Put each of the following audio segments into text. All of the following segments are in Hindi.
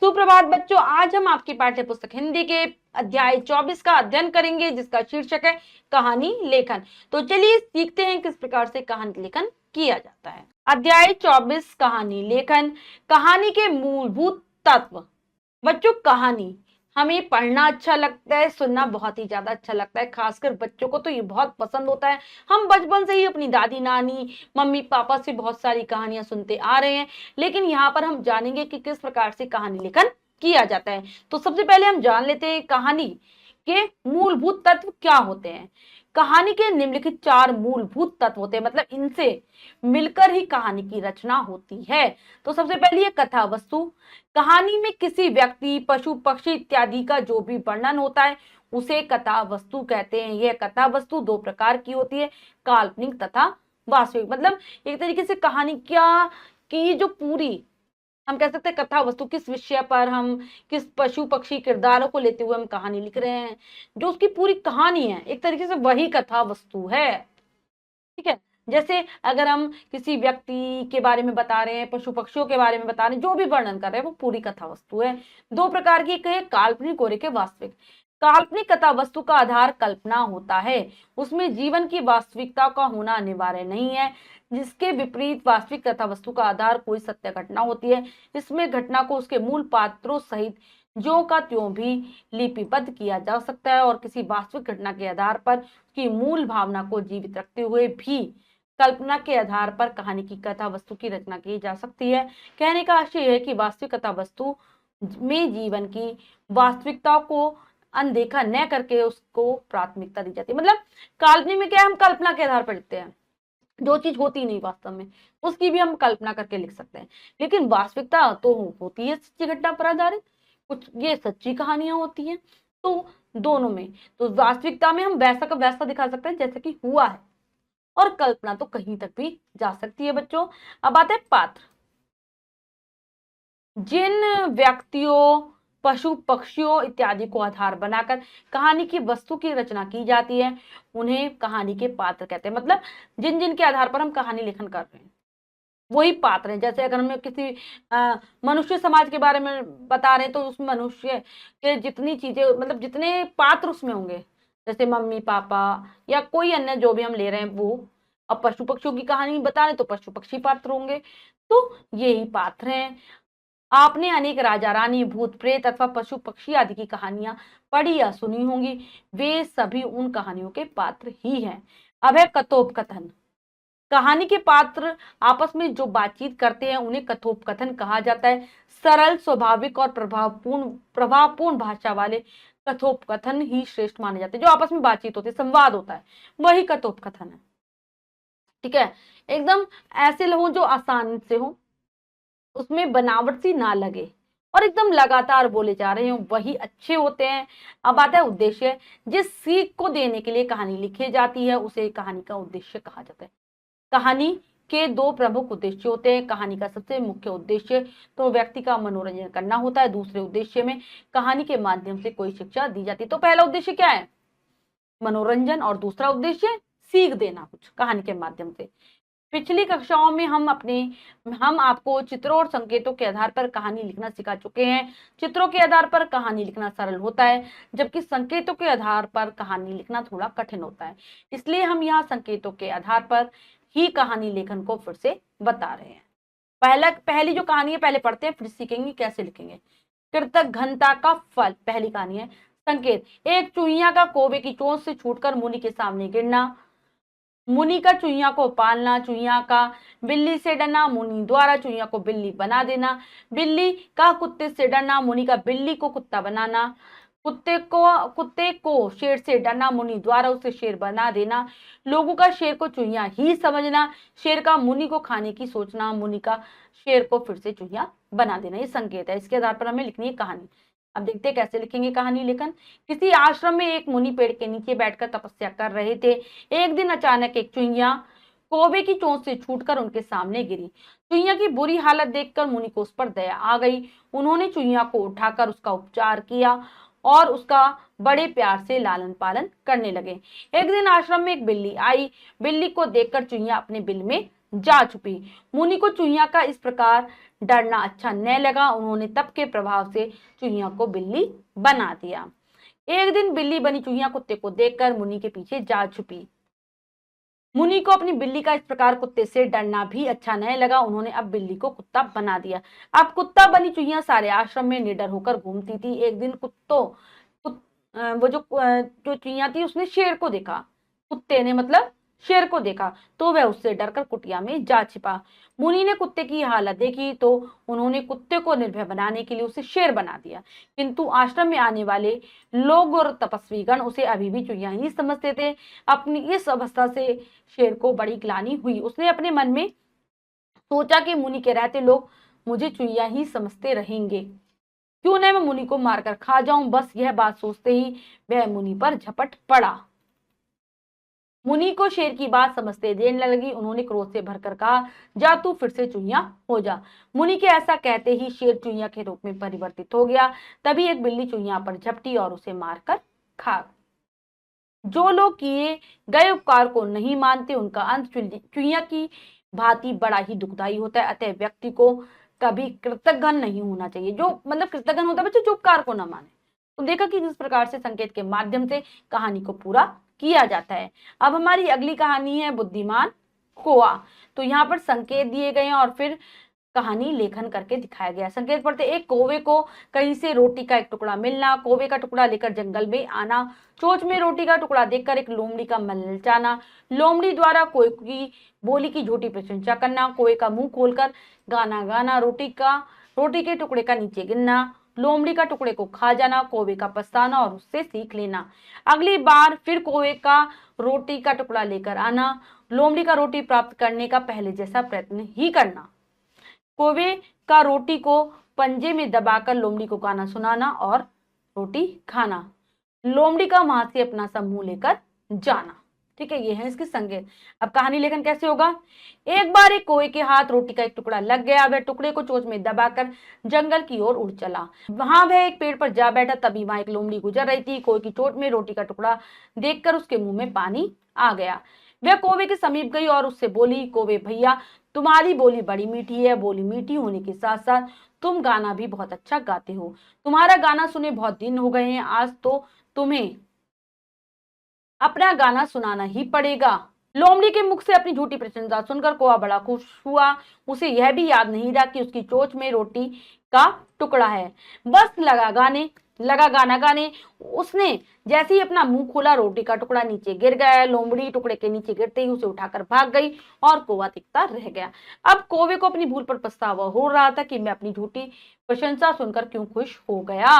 सुप्रभात बच्चों, आज हम आपकी पाठ्य पुस्तक हिंदी के अध्याय 24 का अध्ययन करेंगे, जिसका शीर्षक है कहानी लेखन। तो चलिए सीखते हैं किस प्रकार से कहानी लेखन किया जाता है। अध्याय 24 कहानी लेखन। कहानी के मूलभूत तत्व। बच्चों, कहानी हमें पढ़ना अच्छा लगता है, सुनना बहुत ही ज्यादा अच्छा लगता है। खासकर बच्चों को तो ये बहुत पसंद होता है। हम बचपन से ही अपनी दादी नानी मम्मी पापा से बहुत सारी कहानियां सुनते आ रहे हैं, लेकिन यहाँ पर हम जानेंगे कि किस प्रकार से कहानी लेखन किया जाता है। तो सबसे पहले हम जान लेते हैं कहानी के मूलभूत तत्व क्या होते हैं। कहानी के निम्नलिखित 4 मूलभूत तत्व होते हैं, मतलब इनसे मिलकर ही कहानी की रचना होती है। तो सबसे पहले है कथा वस्तु। कहानी में किसी व्यक्ति, पशु, पक्षी इत्यादि का जो भी वर्णन होता है उसे कथा वस्तु कहते हैं। यह कथा वस्तु 2 प्रकार की होती है, काल्पनिक तथा वास्तविक। मतलब एक तरीके से कहानी क्या की जो पूरी हम कह सकते हैं कथा वस्तु, किस विषय पर हम किस पशु पक्षी किरदारों को लेते हुए हम कहानी लिख रहे हैं, जो उसकी पूरी कहानी है एक तरीके से वही कथा वस्तु है। ठीक है, जैसे अगर हम किसी व्यक्ति के बारे में बता रहे हैं, पशु पक्षियों के बारे में बता रहे हैं, जो भी वर्णन कर रहे हैं वो पूरी कथा वस्तु है। 2 प्रकार की, एक है काल्पनिक और एक है वास्तविक। काल्पनिक कथा वस्तु का आधार कल्पना होता है, उसमें जीवन की वास्तविकता का होना अनिवार्य नहीं है। जिसके विपरीत वास्तविक कथा वस्तु का आधार कोई सत्य घटना होती है। इसमें घटना को उसके मूल पात्रों सहित ज्यों का त्यों भी लिपिबद्ध किया जा सकता है और किसी वास्तविक घटना के आधार पर उसकी मूल भावना को जीवित रखते हुए भी कल्पना के आधार पर कहानी की कथा वस्तु की रचना की जा सकती है। कहने का आशय है कि वास्तविक कथा वस्तु में जीवन की वास्तविकता को अनदेखा न करके उसको प्राथमिकता दी जाती है। मतलब काल्पनिक में क्या है, हम कल्पना के आधार पर लिखते हैं, जो चीज होती नहीं वास्तव में उसकी भी हम कल्पना करके लिख सकते हैं। लेकिन वास्तविकता तो होती है सच्ची घटना पर आधारित, कुछ ये सच्ची कहानियां होती हैं। तो दोनों में, तो वास्तविकता में हम वैसा का वैसा दिखा सकते हैं जैसा कि हुआ है, और कल्पना तो कहीं तक भी जा सकती है। बच्चों, अब आते हैं पात्र। जिन व्यक्तियों, पशु पक्षियों इत्यादि को आधार बनाकर कहानी की वस्तु की रचना की जाती है उन्हें कहानी के पात्र कहते हैं। मतलब जिन जिन के आधार पर हम कहानी लेखन कर रहे हैं वही पात्र हैं। जैसे अगर हमें किसी मनुष्य समाज के बारे में बता रहे हैं तो उस मनुष्य के जितनी चीजें, मतलब जितने पात्र उसमें होंगे, जैसे मम्मी पापा या कोई अन्य जो भी हम ले रहे हैं वो। अब पशु पक्षियों की कहानी बता रहे तो पशु पक्षी पात्र होंगे, तो यही पात्र हैं। आपने अनेक राजा रानी, भूत प्रेत अथवा पशु पक्षी आदि की कहानियां पढ़ी या सुनी होंगी, वे सभी उन कहानियों के पात्र ही हैं। अब है कथोपकथन। कहानी के पात्र आपस में जो बातचीत करते हैं उन्हें कथोपकथन कहा जाता है। सरल, स्वाभाविक और प्रभावपूर्ण भाषा वाले कथोपकथन ही श्रेष्ठ माने जाते हैं। जो आपस में बातचीत होती है, संवाद होता है, वही कथोपकथन है। ठीक है, एकदम ऐसे लोग जो आसान से हो, उसमें बनावट सी ना लगे और एकदम लगातार बोले जा रहे हो, वही अच्छे होते हैं। अब आता है उद्देश्य। जिस सीख को देने के लिए कहानी लिखी जाती है उसे कहानी का उद्देश्य कहा जाता है। कहानी के 2 प्रमुख उद्देश्य होते हैं। कहानी का सबसे मुख्य उद्देश्य तो व्यक्ति का मनोरंजन करना होता है। दूसरे उद्देश्य में कहानी के माध्यम से कोई शिक्षा दी जाती है। तो पहला उद्देश्य क्या है, मनोरंजन, और दूसरा उद्देश्य सीख देना कुछ कहानी के माध्यम से। पिछली कक्षाओं में हम आपको चित्रों और संकेतों के आधार पर कहानी लिखना सिखा चुके हैं। चित्रों के आधार पर कहानी लिखना सरल होता है, जबकि संकेतों के आधार पर कहानी लिखना थोड़ा कठिन होता है। इसलिए हम यहाँ संकेतों के आधार पर ही कहानी लेखन को फिर से बता रहे हैं। पहली जो कहानी है पहले पढ़ते हैं, फिर सीखेंगे कैसे लिखेंगे। कृतक घनता का फल, पहली कहानी है। संकेत, एक चुईया का कौवे की चोंच से छूटकर मुनि के सामने गिरना, मुनि का चुईया को पालना, चुईया का बिल्ली से डरना, मुनि द्वारा चुईया को बिल्ली बना देना, बिल्ली का कुत्ते से डरना, मुनि का बिल्ली को कुत्ता बनाना, कुत्ते को शेर से डरना, मुनि द्वारा उसे शेर बना देना, लोगों का शेर को चुईया ही समझना, शेर का मुनि को खाने की सोचना, मुनि का शेर को फिर से चुईया बना देना। ये संकेत है, इसके आधार पर हमें लिखनी है कहानी। अब देखते हैं कैसे लिखेंगे कहानी लेखन। किसी आश्रम में एक मुनि पेड़ के नीचे बैठकर तपस्या कर रहे थे। एक दिन अचानक एक चुईया कौवे की चोंच से छूटकर उनके सामने गिरी। चुईया की बुरी हालत देखकर मुनि को उस पर दया आ गई। उन्होंने चुईया को उठाकर उसका उपचार किया और उसका बड़े प्यार से लालन पालन करने लगे। एक दिन आश्रम में एक बिल्ली आई। बिल्ली को देखकर चुईया अपने बिल में जा छुपी। मुनि को चुईया का इस प्रकार डरना अच्छा न लगा। उन्होंने तप के प्रभाव से चुईया को बिल्ली बना दिया। एक दिन बिल्ली बनी चुईया कुत्ते को देखकर मुनि के पीछे जा छुपी। मुनि को अपनी बिल्ली का इस प्रकार कुत्ते से डरना भी अच्छा नहीं लगा। उन्होंने अब बिल्ली को कुत्ता बना दिया। अब कुत्ता बनी चुईया सारे आश्रम में निडर होकर घूमती थी। एक दिन वो जो चुईया थी उसने शेर को देखा। कुत्ते ने मतलब शेर को देखा तो वह उससे डरकर कुटिया में जा छिपा। मुनि ने कुत्ते की हालत देखी तो उन्होंने कुत्ते को निर्भय बनाने के लिए उसे शेर बना दिया। किंतु आश्रम में आने वाले लोग और तपस्वीगण उसे अभी भी चुईया ही समझते थे। अपनी इस अवस्था से शेर को बड़ी ग्लानि हुई। उसने अपने मन में सोचा कि मुनि के रहते लोग मुझे चुईया ही समझते रहेंगे, क्यों न मैं मुनि को मारकर खा जाऊं। बस यह बात सोचते ही वह मुनि पर झपट पड़ा। मुनि को शेर की बात समझते देर न लगी। उन्होंने क्रोध से भरकर कहा, जा तू फिर से चुईया हो जा। मुनि के ऐसा कहते ही शेर चुईया के रूप में परिवर्तित हो गया। तभी एक बिल्ली चुईया पर झपटी और उसे मारकर खा गई। जो लोग किए गए उपकार को नहीं मानते उनका अंत चुईया की भांति बड़ा ही दुखदायी होता है। अतः व्यक्ति को कभी कृतज्ञ नहीं होना चाहिए। जो मतलब कृतज्ञ होता है बच्चों जो उपकार को न माने। तो देखा कि जिस प्रकार से संकेत के माध्यम से कहानी को पूरा किया जाता है। अब हमारी अगली कहानी है बुद्धिमान कौआ। तो यहाँ पर संकेत दिए गए हैं और फिर कहानी लेखन करके दिखाया गया। संकेत पढ़ते, एक कौवे को कहीं से रोटी का एक टुकड़ा मिलना, कौवे का टुकड़ा लेकर जंगल में आना, चोंच में रोटी का टुकड़ा देखकर एक लोमड़ी का मन ललचाना, लोमड़ी द्वारा कौवे की बोली की झूठी प्रशंसा करना, कौवे का मुंह खोलकर गाना गाना, रोटी के टुकड़े का नीचे गिरना, लोमड़ी का टुकड़े को खा जाना, कौवे का पछताना और उससे सीख लेना। अगली बार फिर कौवे का रोटी का टुकड़ा लेकर आना, लोमड़ी का रोटी प्राप्त करने का पहले जैसा प्रयत्न ही करना, कौवे का रोटी को पंजे में दबाकर लोमड़ी को गाना सुनाना और रोटी खाना, लोमड़ी का वहां से अपना सा मुंह लेकर जाना। ठीक है, ये है इसके संकेत। अब कहानी लेखन कैसे होगा। एक बार एक कौवे के हाथ रोटी का एक टुकड़ा लग गया। वह टुकड़े को चोंच में दबाकर जंगल की ओर उड़ चला। वहां वह एक पेड़ पर जा बैठा। तभी वहां एक लोमड़ी गुजर रही थी। कौवे की चोंच में रोटी का टुकड़ा देखकर उसके मुंह में पानी आ गया। वह कौवे के समीप गई और उससे बोली, कौवे भैया, तुम्हारी बोली बड़ी मीठी है। बोली मीठी होने के साथ साथ तुम गाना भी बहुत अच्छा गाते हो। तुम्हारा गाना सुने बहुत दिन हो गए हैं। आज तो तुम्हें अपना गाना सुनाना ही पड़ेगा। लोमड़ी के मुख से अपनी झूठी प्रशंसा सुनकर कौवा बड़ा खुश हुआ। उसे यह भी याद नहीं रहा कि उसकी चोंच में रोटी का टुकड़ा है। बस लगा गाना गाने। उसने जैसे ही अपना मुंह खोला रोटी का टुकड़ा नीचे गिर गया। लोमड़ी टुकड़े के नीचे गिरते ही उसे उठाकर भाग गई और कौवा दिखता रह गया। अब कौवे को अपनी भूल पर पछतावा हो रहा था कि मैं अपनी झूठी प्रशंसा सुनकर क्यों खुश हो गया।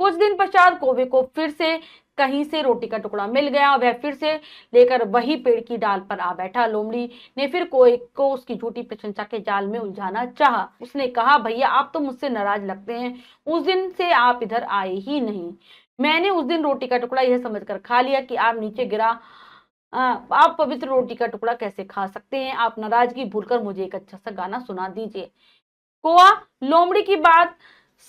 कुछ दिन पश्चात कौवे को फिर से कहीं से रोटी का टुकड़ा मिल गया। वह फिर से लेकर वही पेड़ की डाल पर आ बैठा। लोमड़ी ने फिर कौवे को उसकी झूठी प्रशंसा के जाल में उलझाना चाहा। उसने कहा, भैया आप तो मुझसे नाराज लगते हैं। उस दिन से आप इधर आए ही नहीं। मैंने उस दिन रोटी का टुकड़ा यह समझकर खा लिया कि आप नीचे गिरा आप पवित्र रोटी का टुकड़ा कैसे खा सकते हैं। आप नाराजगी भूलकर मुझे एक अच्छा सा गाना सुना दीजिए। कौवा लोमड़ी की बात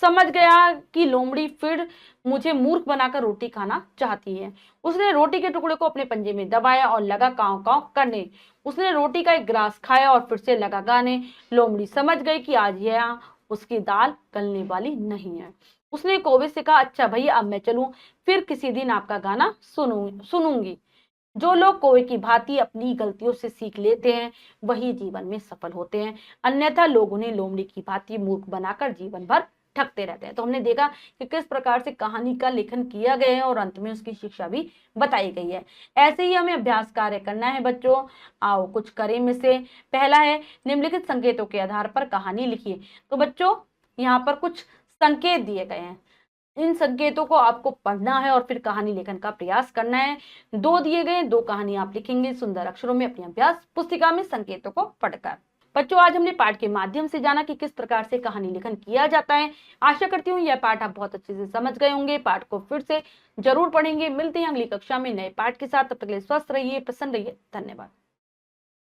समझ गया कि लोमड़ी फिर मुझे मूर्ख बनाकर रोटी खाना चाहती है। उसने रोटी के टुकड़े को अपने पंजे में दबाया और लगा कांव कांव करने। उसने रोटी का एक ग्रास खाया और फिर से लगा गाने। लोमड़ी समझ गई कि आज यह उसकी दाल गलने वाली नहीं है। उसने कौवे से कहा, अच्छा भैया अब मैं चलूं, फिर किसी दिन आपका गाना सुनूंगी। जो लोग कौवे की भांति अपनी गलतियों से सीख लेते हैं वही जीवन में सफल होते हैं, अन्यथा लोग उन्हें लोमड़ी की भांति मूर्ख बनाकर जीवन भर ठगते रहते हैं। तो हमने देखा कि किस प्रकार से कहानी का लेखन किया गया है और अंत में उसकी शिक्षा भी बताई गई है। ऐसे ही हमें अभ्यास कार्य करना है बच्चों। आओ कुछ करें में से पहला है निम्नलिखित संकेतों के आधार पर कहानी लिखिए। तो बच्चों यहाँ पर कुछ संकेत दिए गए हैं। इन संकेतों को आपको पढ़ना है और फिर कहानी लेखन का प्रयास करना है। दो दिए गए, दो कहानी आप लिखेंगे सुंदर अक्षरों में अपनी अभ्यास पुस्तिका में संकेतों को पढ़कर। बच्चों आज हमने पाठ के माध्यम से जाना कि किस प्रकार से कहानी लेखन किया जाता है। आशा करती हूँ यह पाठ आप बहुत अच्छे से समझ गए होंगे। पाठ को फिर से जरूर पढ़ेंगे। मिलते हैं अगली कक्षा में नए पाठ के साथ। तब तक के लिए स्वस्थ रहिए, प्रसन्न रहिए। धन्यवाद।